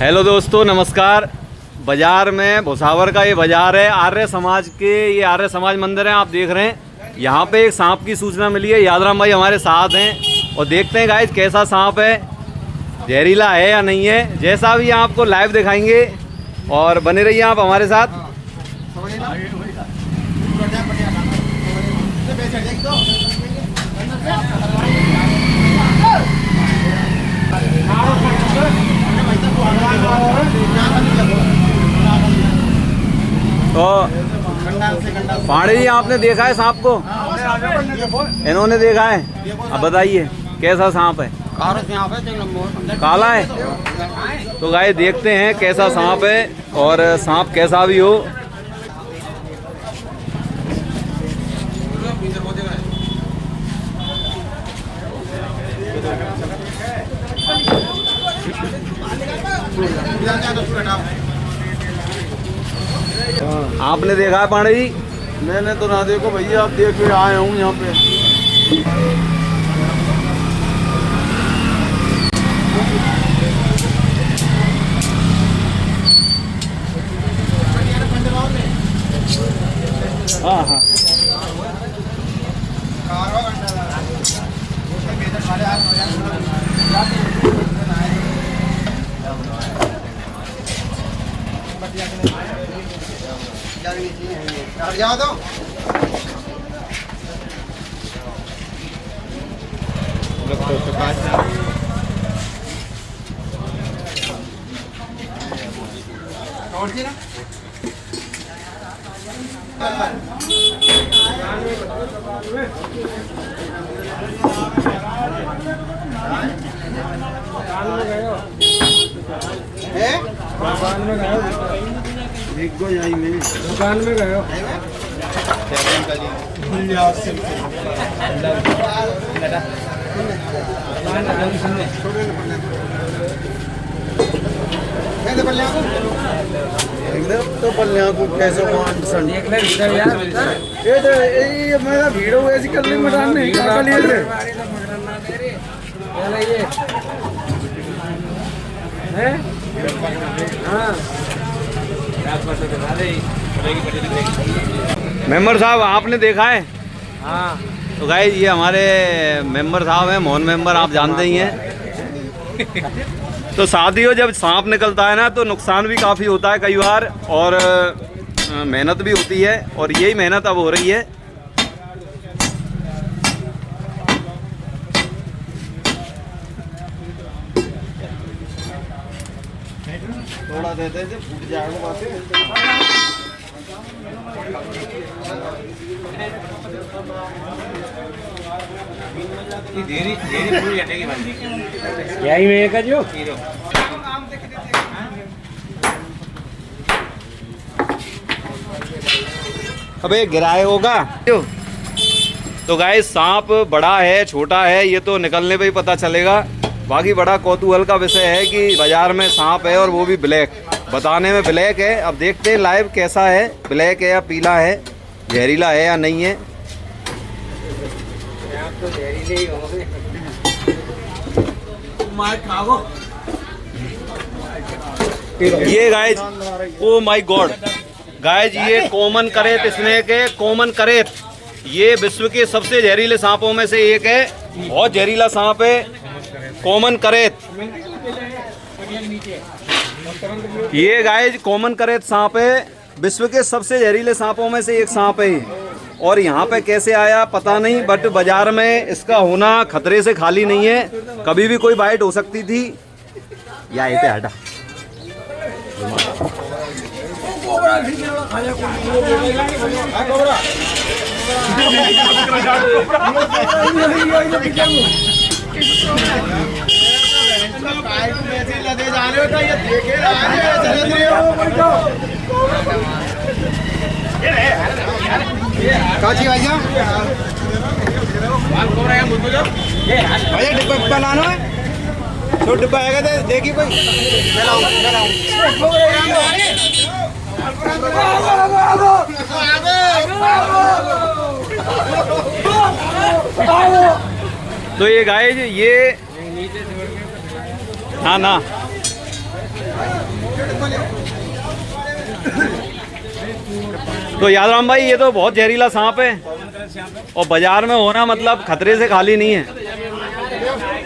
Hello दोस्तों, नमस्कार। बाजार में भुसावर का ये बाजार है, आर्य समाज के, ये आर्य समाज मंदिर है। आप देख रहे हैं यहाँ पे एक सांप की सूचना मिली है। यादराम भाई हमारे साथ हैं और देखते हैं गाइस कैसा सांप है, जहरीला है या नहीं है। जैसा भी आपको लाइव दिखाएंगे और बने रहिए आप हमारे साथ। तो पांडे जी, आपने देखा है सांप को? इन्होंने देखा है। अब बताइए कैसा सांप है? काला है। तो गाइस देखते हैं कैसा सांप है, और सांप कैसा भी हो। आपने देखा है पांडे जी? मैंने तो ना देखो भैया, आप देख के आए हूँ यहाँ पे। हाँ हाँ। दुकान में गए हो? तो पल्लिया को कैसे ये मेरा भीड़ हो ऐसी कर ली मकान नहीं कर लिए थे मेंबर साहब, आपने देखा है? हाँ। तो गाइस ये हमारे मेंबर साहब हैं, मोहन मेंबर, आप जानते ही हैं। तो साथियों, जब सांप निकलता है ना तो नुकसान भी काफ़ी होता है कई बार, और मेहनत भी होती है, और यही मेहनत अब हो रही है। थोड़ा देते थे, फूट जाएगा बातें। यही में का जो अबे गिराए होगा। तो गाइस सांप बड़ा है छोटा है ये तो निकलने पे ही पता चलेगा। बाकी बड़ा कौतूहल का विषय है कि बाजार में सांप है, और वो भी ब्लैक। बताने में ब्लैक है। अब देखते हैं लाइव कैसा है, ब्लैक है या पीला है, जहरीला है या नहीं है। तो जहरीले ही होंगे। ये guys, oh my God guys, ये कॉमन करेत स्नेक है। कॉमन करेत ये विश्व के सबसे जहरीले सांपों में से एक है। बहुत जहरीला सांप है कॉमन करेत। ये गाइस कॉमन करेत सांप है, विश्व के सबसे जहरीले सांपों में से एक सांप है। और यहाँ पे कैसे आया पता नहीं, बट बाजार में इसका होना खतरे से खाली नहीं है। कभी भी कोई बाइट हो सकती थी। या ये पे हटा। काची भैया भैया डिब्बा लाना है, तो डिब्बा आएगा तो देखिए कोई। तो ये गाइस ये ना ना तो यादराम भाई ये तो बहुत जहरीला सांप है और बाजार में होना मतलब खतरे से खाली नहीं है।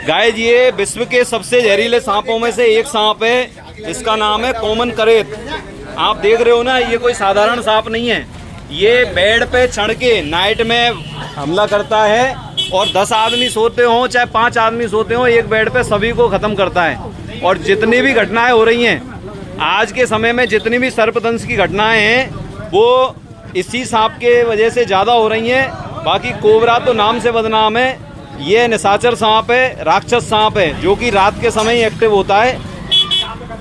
गाइज ये विश्व के सबसे जहरीले सांपों में से एक सांप है, इसका नाम है कॉमन करेत। आप देख रहे हो ना, ये कोई साधारण सांप नहीं है। ये बेड पे चढ़ के नाइट में हमला करता है और 10 आदमी सोते हों चाहे 5 आदमी सोते हों, एक बेड पे सभी को ख़त्म करता है। और जितनी भी घटनाएं हो रही हैं आज के समय में, जितनी भी सर्पदंश की घटनाएं हैं वो इसी सांप के वजह से ज़्यादा हो रही हैं। बाकी कोबरा तो नाम से बदनाम है, ये निशाचर सांप है, राक्षस सांप है जो कि रात के समय ही एक्टिव होता है।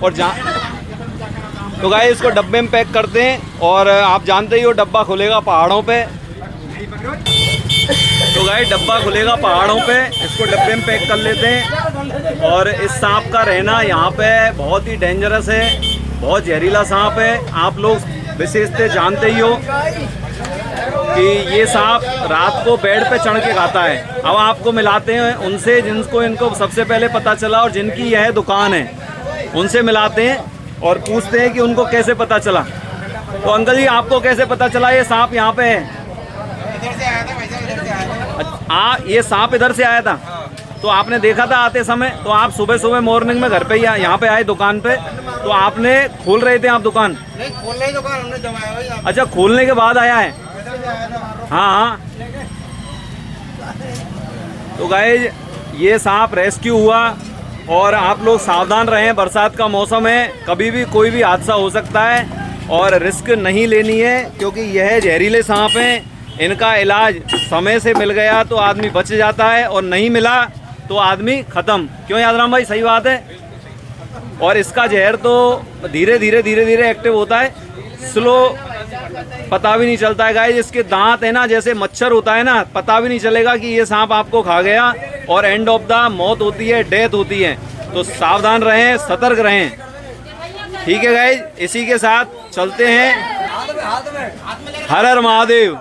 और तो गाइस इसको डब्बे में पैक करते हैं और आप जानते ही हो डब्बा खुलेगा पहाड़ों पे। तो गाइस डब्बा खुलेगा पहाड़ों पे, इसको डब्बे में पैक कर लेते हैं। और इस सांप का रहना यहाँ पे बहुत ही डेंजरस है, बहुत जहरीला सांप है। आप लोग विशेषता जानते ही हो कि ये सांप रात को बेड पे चढ़ के खाता है। अब आपको मिलाते हैं उनसे जिनको इनको सबसे पहले पता चला और जिनकी यह दुकान है, उनसे मिलाते हैं और पूछते हैं कि उनको कैसे पता चला। तो अंकल जी आपको कैसे पता चला ये सांप यहाँ पे है? इधर से आया था भाई साहब, इधर से आया था। ये सांप इधर से आया था, तो आपने देखा था आते समय? तो आप सुबह सुबह मॉर्निंग में घर पे ही यहाँ पे आए दुकान पे, तो आपने खोल रहे थे आप दुकान? नहीं खोलने ही दुकान हमने जमाया भाई। अच्छा, खोलने के बाद आया है। हाँ हाँ। तो गाइस ये सांप रेस्क्यू हुआ और आप लोग सावधान रहें, बरसात का मौसम है, कभी भी कोई भी हादसा हो सकता है और रिस्क नहीं लेनी है क्योंकि यह जहरीले सांप हैं। इनका इलाज समय से मिल गया तो आदमी बच जाता है और नहीं मिला तो आदमी ख़त्म। क्यों यादराम भाई, सही बात है। और इसका जहर तो धीरे धीरे एक्टिव होता है, स्लो, पता भी नहीं चलता है। गाइस इसके दांत है ना, जैसे मच्छर होता है ना, पता भी नहीं चलेगा कि ये सांप आपको खा गया और एंड ऑफ द मौत होती है, डेथ होती है। तो सावधान रहें, सतर्क रहें। ठीक है गाइस, इसी के साथ चलते हैं। हर हर महादेव।